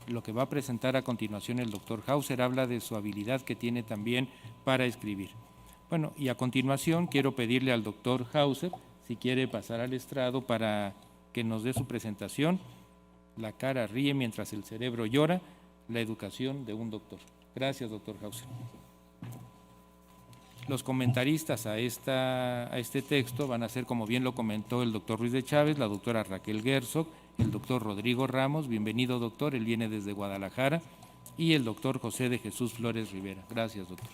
lo que va a presentar a continuación el doctor Hauser habla de su habilidad que tiene también para escribir. Bueno, y a continuación quiero pedirle al doctor Hauser si quiere pasar al estrado para que nos dé su presentación. La cara ríe mientras el cerebro llora, la educación de un doctor. Gracias, doctor Hauser. Los comentaristas a este texto van a ser, como bien lo comentó el doctor Ruiz de Chávez, la doctora Raquel Gersog, el doctor Rodrigo Ramos, bienvenido doctor, él viene desde Guadalajara, y el doctor José de Jesús Flores Rivera. Gracias, doctor.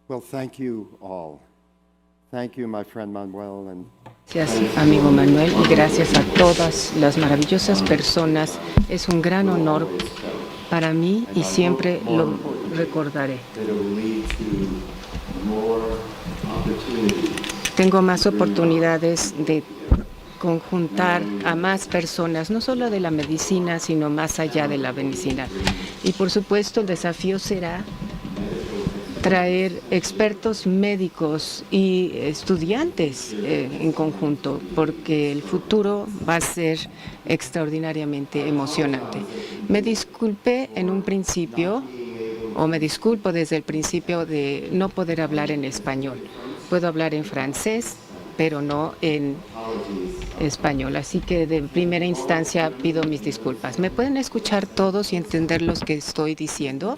Well, thank you all. Thank you, my friend Manuel. Gracias, amigo Manuel, y gracias a todas las maravillosas personas. Es un gran honor para mí y siempre lo recordaré. Tengo más oportunidades de conjuntar a más personas, no solo de la medicina, sino más allá de la medicina. Y por supuesto el desafío será traer expertos médicos y estudiantes en conjunto, porque el futuro va a ser extraordinariamente emocionante. Me disculpé en un principio, o me disculpo desde el principio de no poder hablar en español. Puedo hablar en francés, pero no en español, así que de primera instancia pido mis disculpas. ¿Me pueden escuchar todos y entender lo que estoy diciendo?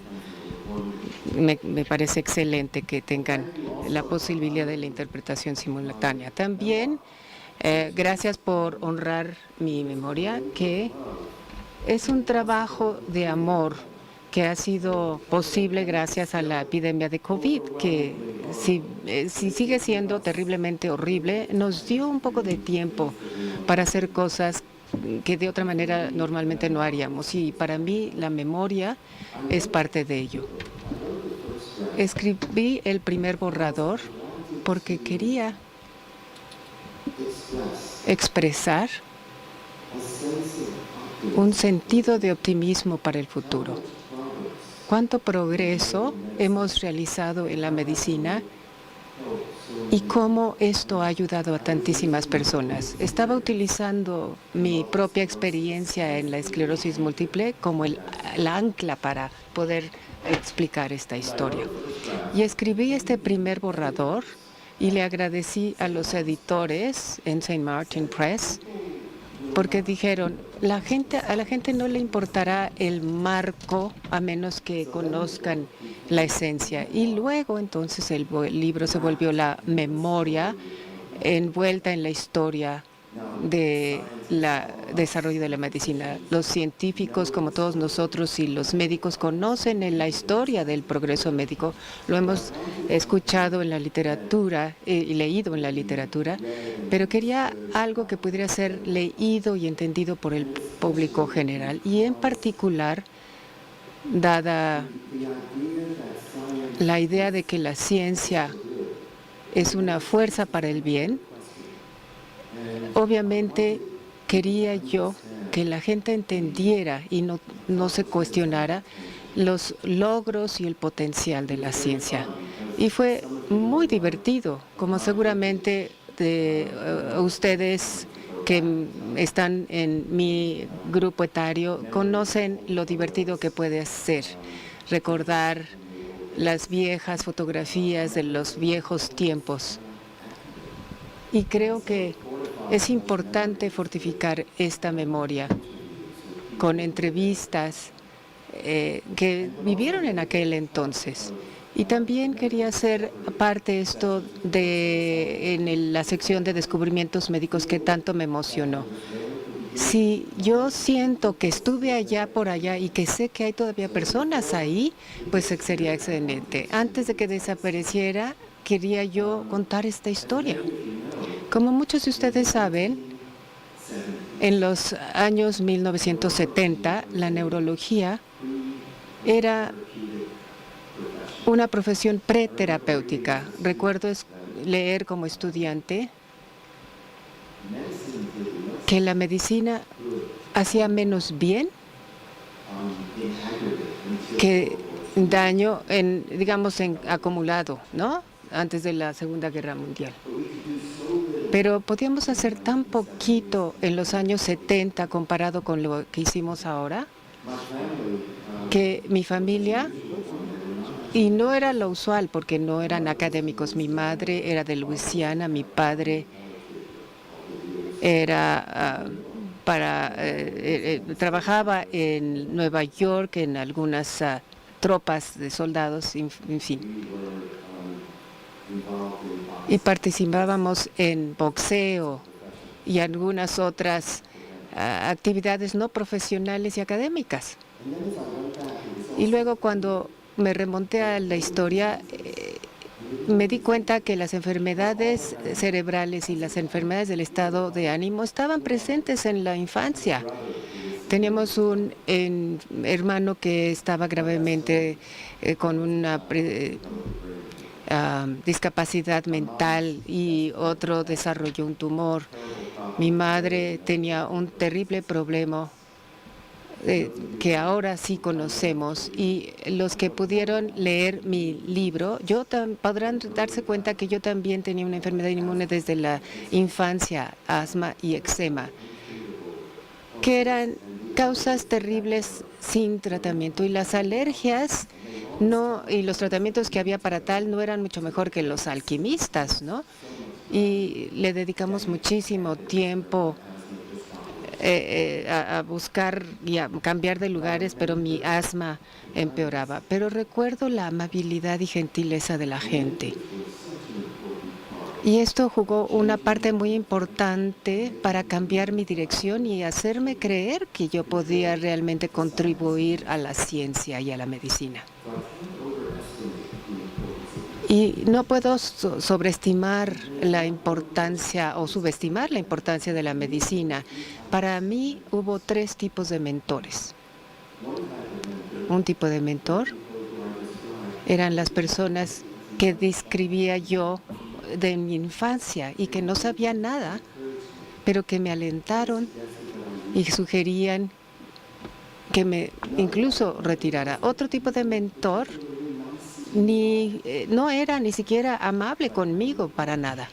Me parece excelente que tengan la posibilidad de la interpretación simultánea. También, gracias por honrar mi memoria, que es un trabajo de amor que ha sido posible gracias a la epidemia de COVID, que si sigue siendo terriblemente horrible, nos dio un poco de tiempo para hacer cosas que de otra manera normalmente no haríamos. Y para mí la memoria es parte de ello. Escribí el primer borrador porque quería expresar un sentido de optimismo para el futuro. Cuánto progreso hemos realizado en la medicina y cómo esto ha ayudado a tantísimas personas. Estaba utilizando mi propia experiencia en la esclerosis múltiple como el ancla para poder explicar esta historia. Y escribí este primer borrador y le agradecí a los editores en St. Martin Press porque dijeron, a la gente no le importará el marco a menos que conozcan la esencia. Y luego entonces el libro se volvió la memoria envuelta en la historia de desarrollo de la medicina. Los científicos, como todos nosotros, y los médicos conocen en la historia del progreso médico. Lo hemos escuchado en la literatura y leído en la literatura, pero quería algo que pudiera ser leído y entendido por el público general. Y en particular, dada la idea de que la ciencia es una fuerza para el bien, obviamente quería yo que la gente entendiera y no se cuestionara los logros y el potencial de la ciencia. Y fue muy divertido, como seguramente ustedes que están en mi grupo etario conocen lo divertido que puede ser recordar las viejas fotografías de los viejos tiempos. Y creo que es importante fortificar esta memoria con entrevistas que vivieron en aquel entonces. Y también quería hacer parte esto en la sección de descubrimientos médicos que tanto me emocionó. Si yo siento que estuve allá por allá y que sé que hay todavía personas ahí, pues sería excelente. Antes de que desapareciera, quería yo contar esta historia. Como muchos de ustedes saben, en los años 1970, la neurología era una profesión preterapéutica. Recuerdo leer como estudiante que la medicina hacía menos bien que daño, digamos, acumulado, ¿no? Antes de la Segunda Guerra Mundial. Pero podíamos hacer tan poquito en los años 70 comparado con lo que hicimos ahora, que mi familia, y no era lo usual porque no eran académicos, mi madre era de Luisiana, mi padre era trabajaba en Nueva York en algunas tropas de soldados, en fin. Y participábamos en boxeo y algunas otras actividades no profesionales y académicas. Y luego cuando me remonté a la historia, me di cuenta que las enfermedades cerebrales y las enfermedades del estado de ánimo estaban presentes en la infancia. Teníamos un hermano que estaba gravemente con una discapacidad mental y otro desarrolló un tumor. Mi madre tenía un terrible problema que ahora sí conocemos, y los que pudieron leer mi libro podrán darse cuenta que yo también tenía una enfermedad inmune desde la infancia, asma y eczema, que eran causas terribles sin tratamiento, y las alergias y los tratamientos que había para tal no eran mucho mejor que los alquimistas, ¿no? Y le dedicamos muchísimo tiempo a buscar y a cambiar de lugares, pero mi asma empeoraba. Pero recuerdo la amabilidad y gentileza de la gente. Y esto jugó una parte muy importante para cambiar mi dirección y hacerme creer que yo podía realmente contribuir a la ciencia y a la medicina. Y no puedo sobreestimar la importancia o subestimar la importancia de la medicina. Para mí hubo 3 tipos de mentores. Un tipo de mentor eran las personas que describía yo de mi infancia y que no sabían nada, pero que me alentaron y sugerían que me incluso retirara. Otro tipo de mentor no era ni siquiera amable conmigo para nada,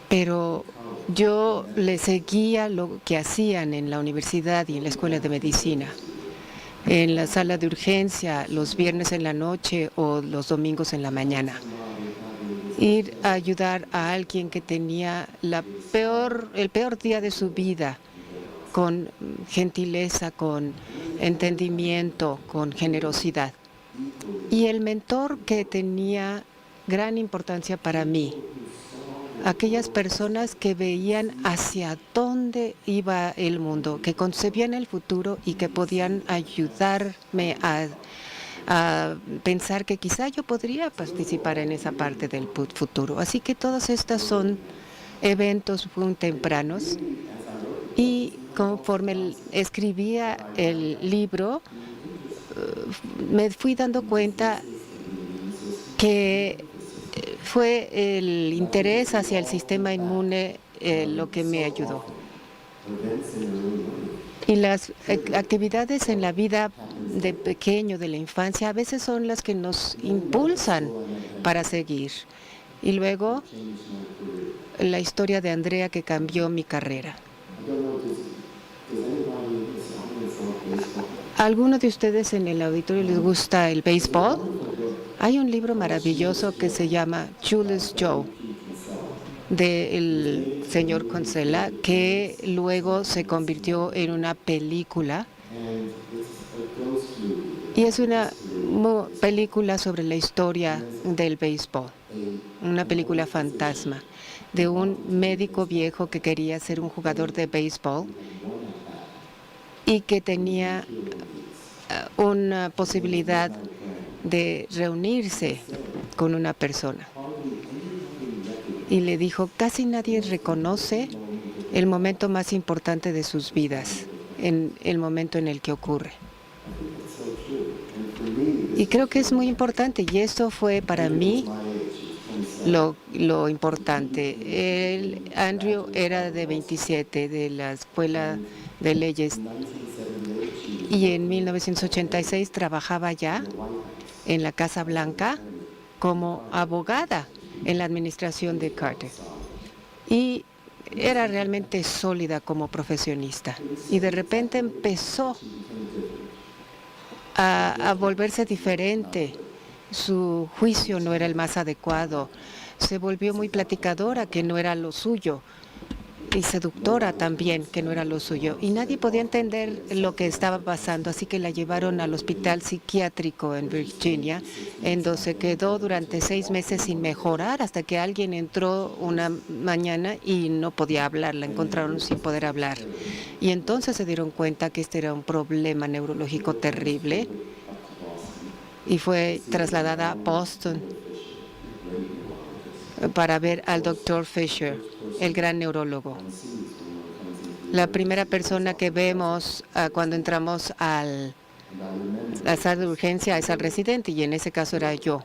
pero yo le seguía lo que hacían en la universidad y en la escuela de medicina, en la sala de urgencia, los viernes en la noche o los domingos en la mañana. Ir a ayudar a alguien que tenía el peor día de su vida, con gentileza, con entendimiento, con generosidad. Y el mentor que tenía gran importancia para mí, aquellas personas que veían hacia dónde iba el mundo, que concebían el futuro y que podían ayudarme a pensar que quizá yo podría participar en esa parte del futuro. Así que todas estas son eventos muy tempranos, y conforme escribía el libro, me fui dando cuenta que fue el interés hacia el sistema inmune lo que me ayudó. Y las actividades en la vida de pequeño, de la infancia, a veces son las que nos impulsan para seguir. Y luego, la historia de Andrea que cambió mi carrera. ¿A alguno de ustedes en el auditorio les gusta el béisbol? Hay un libro maravilloso que se llama Julius Joe, del señor Kinsella, que luego se convirtió en una película. Y es una película sobre la historia del béisbol, una película fantasma de un médico viejo que quería ser un jugador de béisbol y que tenía una posibilidad de reunirse con una persona. Y le dijo, casi nadie reconoce el momento más importante de sus vidas, en el momento en el que ocurre. Y creo que es muy importante, y esto fue para mí lo importante. Andrew era de 27, de la Escuela de Leyes, y en 1986 trabajaba ya en la Casa Blanca como abogada en la administración de Carter. y era realmente sólida como profesionista. Y de repente empezó a volverse diferente. Su juicio no era el más adecuado. Se volvió muy platicadora, que no era lo suyo, y seductora también, que no era lo suyo. Y nadie podía entender lo que estaba pasando, así que la llevaron al hospital psiquiátrico en Virginia, en donde se quedó durante 6 meses sin mejorar, hasta que alguien entró una mañana y no podía hablar, la encontraron sin poder hablar. Y entonces se dieron cuenta que este era un problema neurológico terrible, y fue trasladada a Boston para ver al Dr. Fisher, el gran neurólogo. La primera persona que vemos cuando entramos a la sala de urgencia es al residente, y en ese caso era yo.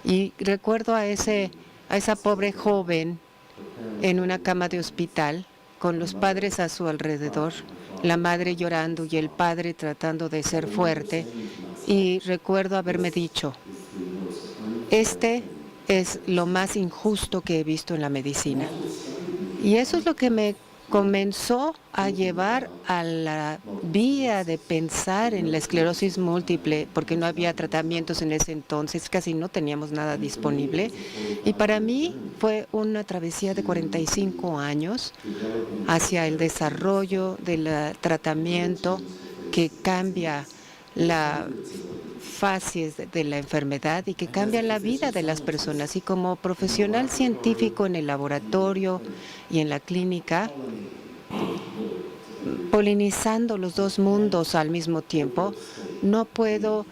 Y recuerdo a esa pobre joven en una cama de hospital, con los padres a su alrededor, la madre llorando y el padre tratando de ser fuerte. Y recuerdo haberme dicho, este es lo más injusto que he visto en la medicina. Y eso es lo que me comenzó a llevar a la vía de pensar en la esclerosis múltiple, porque no había tratamientos en ese entonces, casi no teníamos nada disponible. Y para mí fue una travesía de 45 años hacia el desarrollo del tratamiento que cambia la fases de la enfermedad y que cambian la vida de las personas. Y como profesional científico en el laboratorio y en la clínica, polinizando los dos mundos al mismo tiempo, no puedo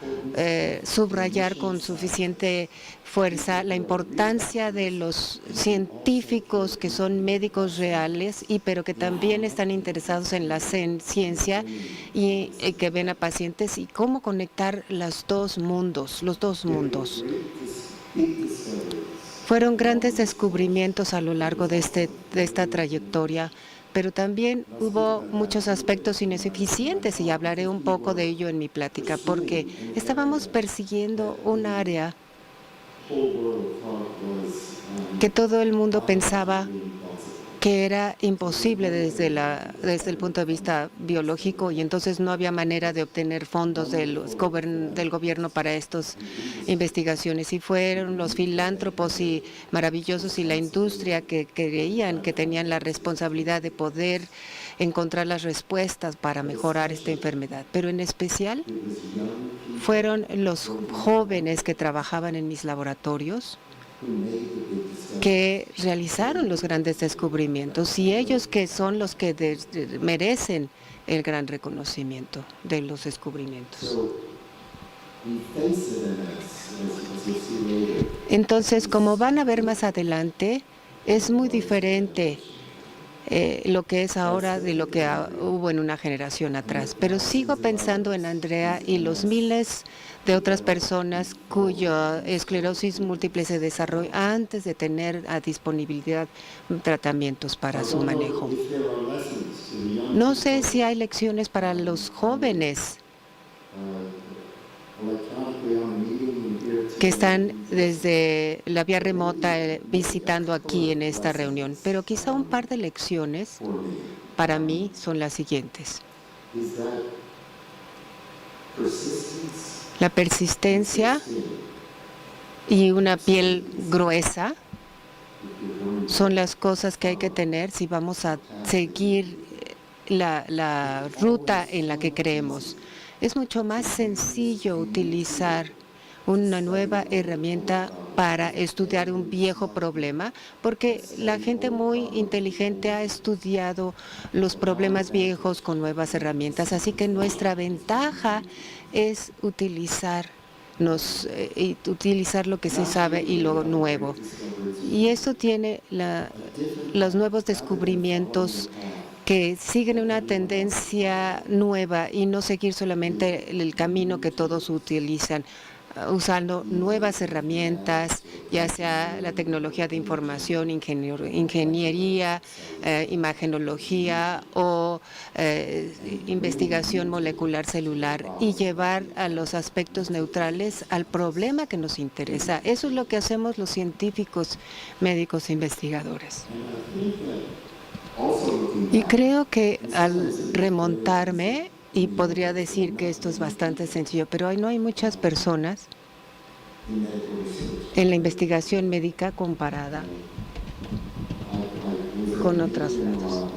subrayar con suficiente fuerza la importancia de los científicos que son médicos reales, pero que también están interesados en la ciencia y que ven a pacientes, y cómo conectar los dos mundos. Fueron grandes descubrimientos a lo largo de esta trayectoria, pero también hubo muchos aspectos ineficientes, y hablaré un poco de ello en mi plática, porque estábamos persiguiendo un área que todo el mundo pensaba que era imposible desde el punto de vista biológico, y entonces no había manera de obtener fondos del gobierno para estas investigaciones. Y fueron los filántropos y maravillosos y la industria que creían que tenían la responsabilidad de poder encontrar las respuestas para mejorar esta enfermedad. Pero en especial fueron los jóvenes que trabajaban en mis laboratorios que realizaron los grandes descubrimientos, y ellos que son los que merecen el gran reconocimiento de los descubrimientos. Entonces, como van a ver más adelante, es muy diferente lo que es ahora de lo que hubo en una generación atrás. Pero sigo pensando en Andrea y los miles de otras personas cuya esclerosis múltiple se desarrolló antes de tener a disponibilidad tratamientos para su manejo. No sé si hay lecciones para los jóvenes que están desde la vía remota visitando aquí en esta reunión, pero quizá un par de lecciones para mí son las siguientes. La persistencia y una piel gruesa son las cosas que hay que tener si vamos a seguir la ruta en la que creemos. Es mucho más sencillo utilizar una nueva herramienta para estudiar un viejo problema, porque la gente muy inteligente ha estudiado los problemas viejos con nuevas herramientas. Así que nuestra ventaja es utilizar lo que se sabe y lo nuevo. Y eso tiene los nuevos descubrimientos que siguen una tendencia nueva y no seguir solamente el camino que todos utilizan. usando nuevas herramientas, ya sea la tecnología de información, ingeniería, imagenología o investigación molecular celular, y llevar a los aspectos neutrales al problema que nos interesa. Eso es lo que hacemos los científicos, médicos e investigadores. Y creo que al remontarme, y podría decir que esto es bastante sencillo, pero no hay muchas personas en la investigación médica comparada con otros lados.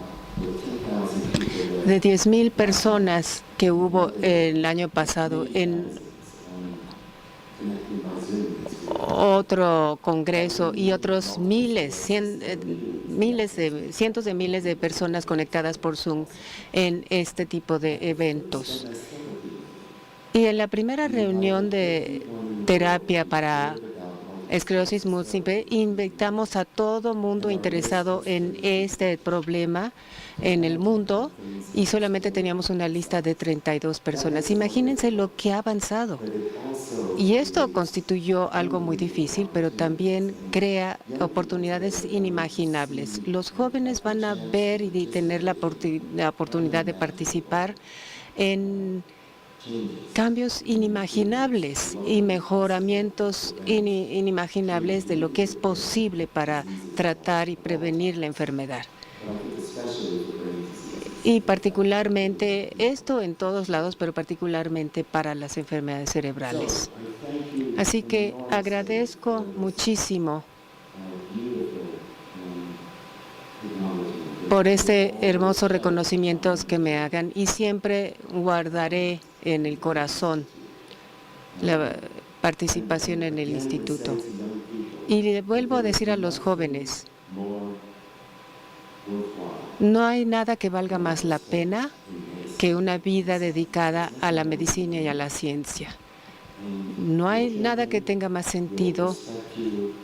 De 10,000 personas que hubo el año pasado en otro congreso y otros cientos de miles de personas conectadas por Zoom en este tipo de eventos. Y en la primera reunión de terapia para esclerosis múltiple, invitamos a todo mundo interesado en este problema en el mundo, y solamente teníamos una lista de 32 personas. Imagínense lo que ha avanzado. Y esto constituyó algo muy difícil, pero también crea oportunidades inimaginables. Los jóvenes van a ver y tener la oportunidad de participar en cambios inimaginables y mejoramientos inimaginables de lo que es posible para tratar y prevenir la enfermedad. Y particularmente, esto en todos lados, pero particularmente para las enfermedades cerebrales. Así que agradezco muchísimo por este hermoso reconocimiento que me hagan, y siempre guardaré en el corazón la participación en el instituto. Y le vuelvo a decir a los jóvenes, no hay nada que valga más la pena que una vida dedicada a la medicina y a la ciencia. No hay nada que tenga más sentido,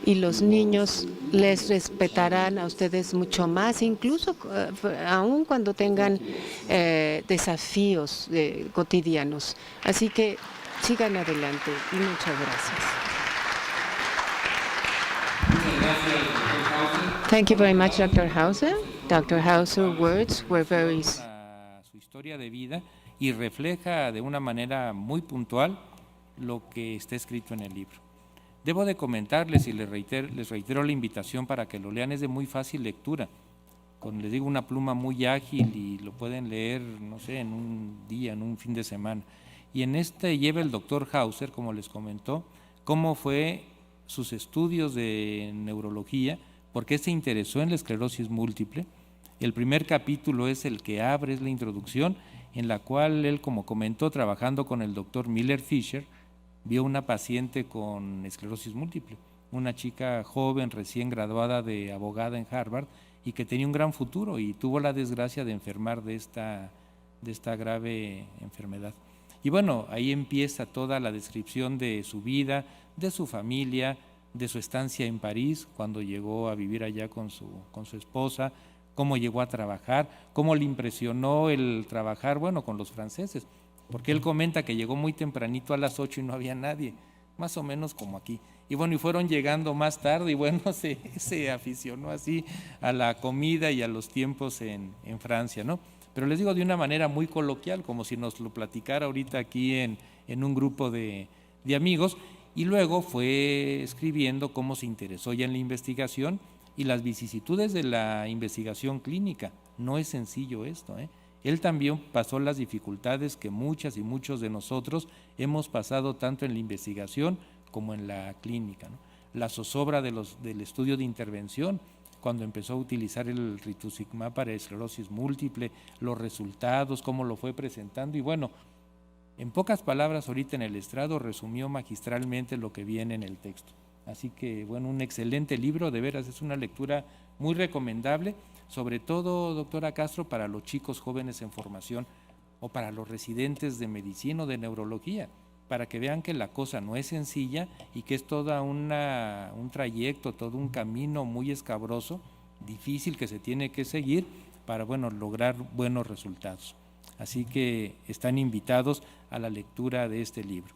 y los niños les respetarán a ustedes mucho más, incluso aún cuando tengan desafíos cotidianos. Así que sigan adelante y muchas gracias. Thank you very much, Dr. Hauser. Dr. Hauser's words were very... Su historia de vida, y refleja de una manera muy puntual lo que está escrito en el libro. Debo de comentarles, y les reitero la invitación para que lo lean, es de muy fácil lectura, con, les digo, una pluma muy ágil, y lo pueden leer, no sé, en un día, en un fin de semana. Y en este lleva el doctor Hauser, como les comentó, cómo fue sus estudios de neurología, por qué se interesó en la esclerosis múltiple. El primer capítulo es el que abre, es la introducción, en la cual él, como comentó, trabajando con el doctor Miller Fisher, vio una paciente con esclerosis múltiple, una chica joven, recién graduada de abogada en Harvard, y que tenía un gran futuro, y tuvo la desgracia de enfermar de esta grave enfermedad. Y bueno, ahí empieza toda la descripción de su vida, de su familia, de su estancia en París, cuando llegó a vivir allá con su esposa, cómo llegó a trabajar, cómo le impresionó el trabajar, bueno, con los franceses, porque él comenta que llegó muy tempranito a las 8 y no había nadie, más o menos como aquí. Y bueno, y fueron llegando más tarde, y bueno, se aficionó así a la comida y a los tiempos en Francia, ¿no? Pero les digo de una manera muy coloquial, como si nos lo platicara ahorita aquí en un grupo de amigos, y luego fue escribiendo cómo se interesó ya en la investigación y las vicisitudes de la investigación clínica. No es sencillo esto, ¿eh? Él también pasó las dificultades que muchas y muchos de nosotros hemos pasado tanto en la investigación como en la clínica, ¿no? La zozobra del estudio de intervención, cuando empezó a utilizar el rituximab para esclerosis múltiple, los resultados, cómo lo fue presentando, y bueno, en pocas palabras, ahorita en el estrado resumió magistralmente lo que viene en el texto. Así que, bueno, un excelente libro, de veras, es una lectura muy recomendable, sobre todo, doctora Castro, para los chicos jóvenes en formación o para los residentes de medicina o de neurología, para que vean que la cosa no es sencilla y que es toda un trayecto, todo un camino muy escabroso, difícil, que se tiene que seguir para, bueno, lograr buenos resultados. Así que están invitados a la lectura de este libro.